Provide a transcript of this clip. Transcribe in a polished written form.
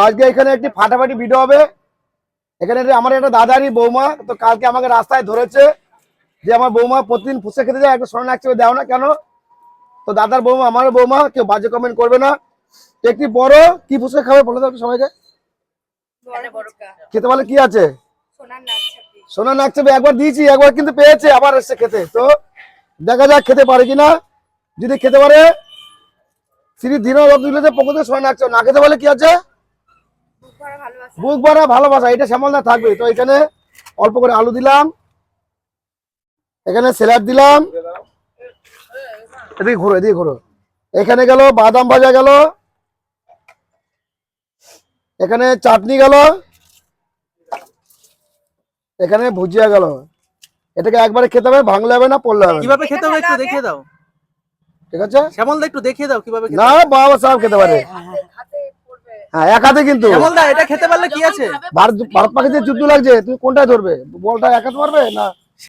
আজকে এখানে একটি ফাটাফাটি ভিডিও হবে। এখানে আমার একটা দাদারই বৌমা, তো কালকে আমাকে রাস্তায় ধরেছে যে আমার বৌমা প্রতিদিন ফুচকা খেতে যায়, একটা সোনা নাকছে দেও না কেন? তো দাদার বৌমা আমারও বৌমা, কেউ বাজে কমেন্ট করবে না। একটি বড় কি ফুচকা খাবে বলে দাও সবাইকে। খেতে বলে কি আছে? সোনা নাকছাবি। একবার দিয়েছি, একবার কিন্তু পেয়েছে, আবার এসছে খেতে। তো দেখা যাক খেতে পারে কিনা। যদি খেতে পারে শ্রী দীনবন্ধু মিত্রের পক্ষ থেকে সোনা নাকছে, না খেতে বলে কি আছে? বুক ভরা ভালোবাসা। এটা শ্যামলদা থাকবে। তো এখানে অল্প করে আলু দিলাম, এখানে স্যালাড দিলাম, এদিকে ঘুরো এদিকে ঘুরো। এখানে গেল বাদাম ভাজা গেল, এখানে চাটনি গেল, এখানে ভুজিয়া গেল। এটাকে একবারে খেতে হবে, ভাঙলে হবে না, পড়লে হবে না। কিভাবে খেতে হবে একটু দেখিয়ে দাও। ঠিক আছে শ্যামলদা একটু দেখিয়ে দাও কিভাবে খেতে না, হবে। বাবা সাহেব খেতে পারে। হ্যাঁ, এক হাতে কিন্তু। শ্যামলদা এটা খেতে পারলে কি আছে? ভারত পাখিতে যুদ্ধ লাগছে, তুমি কোনটায় ধরবে? বলটা এক হাতে মারবে না